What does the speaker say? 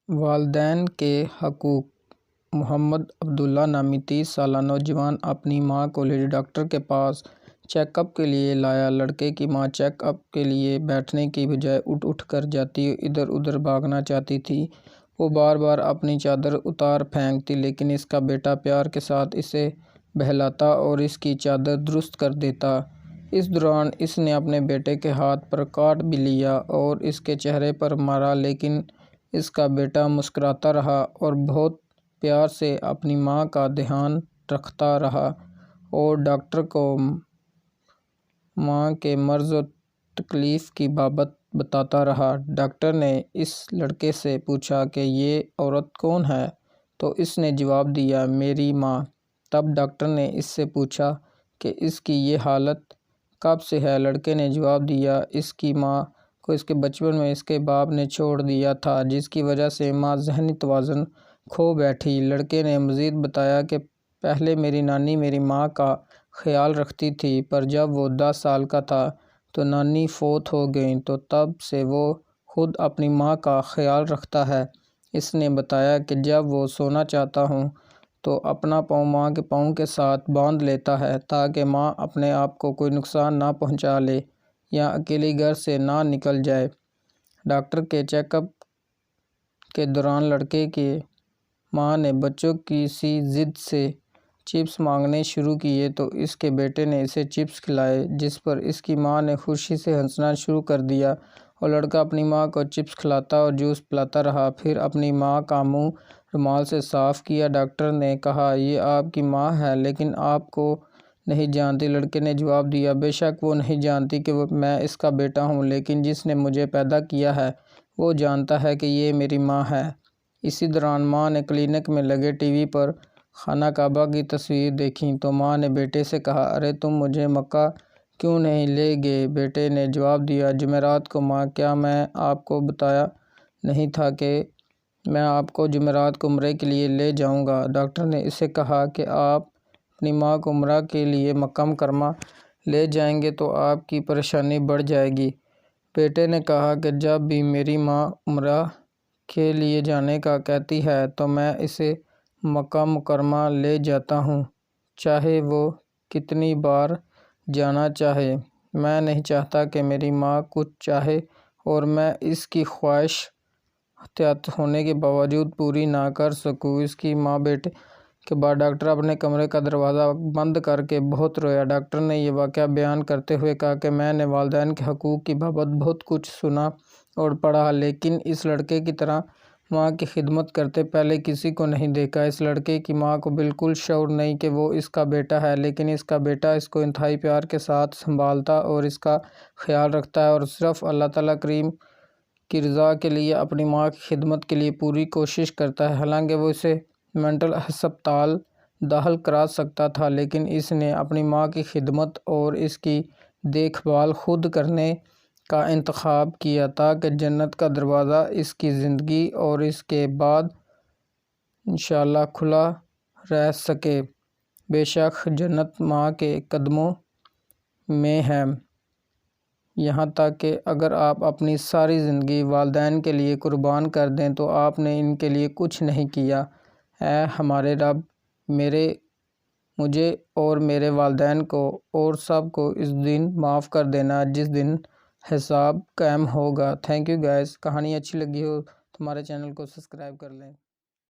والدین کے حقوق۔ محمد عبداللہ نامی 30 سالہ نوجوان اپنی ماں کو لیڈی ڈاکٹر کے پاس چیک اپ کے لیے لایا۔ لڑکے کی ماں چیک اپ کے لیے بیٹھنے کی بجائے اٹھ کر جاتی، ادھر ادھر بھاگنا چاہتی تھی۔ وہ بار بار اپنی چادر اتار پھینکتی، لیکن اس کا بیٹا پیار کے ساتھ اسے بہلاتا اور اس کی چادر درست کر دیتا۔ اس دوران اس نے اپنے بیٹے کے ہاتھ پر کاٹ بھی لیا اور اس کے چہرے پر مارا، لیکن اس کا بیٹا مسکراتا رہا اور بہت پیار سے اپنی ماں کا دھیان رکھتا رہا اور ڈاکٹر کو ماں کے مرض و تکلیف کی بابت بتاتا رہا۔ ڈاکٹر نے اس لڑکے سے پوچھا کہ یہ عورت کون ہے؟ تو اس نے جواب دیا، میری ماں۔ تب ڈاکٹر نے اس سے پوچھا کہ اس کی یہ حالت کب سے ہے؟ لڑکے نے جواب دیا، اس کی ماں کو اس کے بچپن میں اس کے باپ نے چھوڑ دیا تھا، جس کی وجہ سے ماں ذہنی توازن کھو بیٹھی۔ لڑکے نے مزید بتایا کہ پہلے میری نانی میری ماں کا خیال رکھتی تھی، پر جب وہ 10 سال کا تھا تو نانی فوت ہو گئیں، تو تب سے وہ خود اپنی ماں کا خیال رکھتا ہے۔ اس نے بتایا کہ جب وہ سونا چاہتا ہوں تو اپنا پاؤں ماں کے پاؤں کے ساتھ باندھ لیتا ہے تاکہ ماں اپنے آپ کو کوئی نقصان نہ پہنچا لے یا اکیلی گھر سے نہ نکل جائے۔ ڈاکٹر کے چیک اپ کے دوران لڑکے کی ماں نے بچوں کی سی ضد سے چپس مانگنے شروع کیے تو اس کے بیٹے نے اسے چپس کھلائے، جس پر اس کی ماں نے خوشی سے ہنسنا شروع کر دیا اور لڑکا اپنی ماں کو چپس کھلاتا اور جوس پلاتا رہا، پھر اپنی ماں کا منہ رومال سے صاف کیا۔ ڈاکٹر نے کہا، یہ آپ کی ماں ہے لیکن آپ کو نہیں جانتی۔ لڑکے نے جواب دیا، بے شک وہ نہیں جانتی کہ میں اس کا بیٹا ہوں، لیکن جس نے مجھے پیدا کیا ہے وہ جانتا ہے کہ یہ میری ماں ہے۔ اسی دوران ماں نے کلینک میں لگے ٹی وی پر خانہ کعبہ کی تصویر دیکھی تو ماں نے بیٹے سے کہا، ارے تم مجھے مکہ کیوں نہیں لے گئے؟ بیٹے نے جواب دیا، جمعرات کو ماں، کیا میں آپ کو بتایا نہیں تھا کہ میں آپ کو جمعرات کو عمرے کے لیے لے جاؤں گا؟ ڈاکٹر نے اسے کہا کہ آپ اپنی ماں کو عمرہ کے لیے مکہ مکرمہ لے جائیں گے تو آپ کی پریشانی بڑھ جائے گی۔ بیٹے نے کہا کہ جب بھی میری ماں عمرہ کے لیے جانے کا کہتی ہے تو میں اسے مکہ مکرمہ لے جاتا ہوں، چاہے وہ کتنی بار جانا چاہے۔ میں نہیں چاہتا کہ میری ماں کچھ چاہے اور میں اس کی خواہش احتیاط ہونے کے باوجود پوری نہ کر سکوں۔ اس کی ماں بیٹے کے بعد ڈاکٹر اپنے کمرے کا دروازہ بند کر کے بہت رویا۔ ڈاکٹر نے یہ واقعہ بیان کرتے ہوئے کہا کہ میں نے والدین کے حقوق کی بابت بہت کچھ سنا اور پڑھا، لیکن اس لڑکے کی طرح ماں کی خدمت کرتے پہلے کسی کو نہیں دیکھا۔ اس لڑکے کی ماں کو بالکل شعور نہیں کہ وہ اس کا بیٹا ہے، لیکن اس کا بیٹا اس کو انتہائی پیار کے ساتھ سنبھالتا اور اس کا خیال رکھتا ہے اور صرف اللہ تعالیٰ کریم کی رضا کے لیے اپنی ماں کی خدمت کے لیے پوری کوشش کرتا ہے۔ حالانکہ وہ اسے مینٹل ہسپتال داخل کرا سکتا تھا، لیکن اس نے اپنی ماں کی خدمت اور اس کی دیکھ بھال خود کرنے کا انتخاب کیا تاکہ جنت کا دروازہ اس کی زندگی اور اس کے بعد انشاءاللہ کھلا رہ سکے۔ بے شک جنت ماں کے قدموں میں ہے، یہاں تک کہ اگر آپ اپنی ساری زندگی والدین کے لیے قربان کر دیں تو آپ نے ان کے لیے کچھ نہیں کیا۔ اے ہمارے رب، مجھے اور میرے والدین کو اور سب کو اس دن معاف کر دینا جس دن حساب قائم ہوگا۔ Thank you guys. کہانی اچھی لگی ہو تو ہمارے چینل کو سبسکرائب کر لیں۔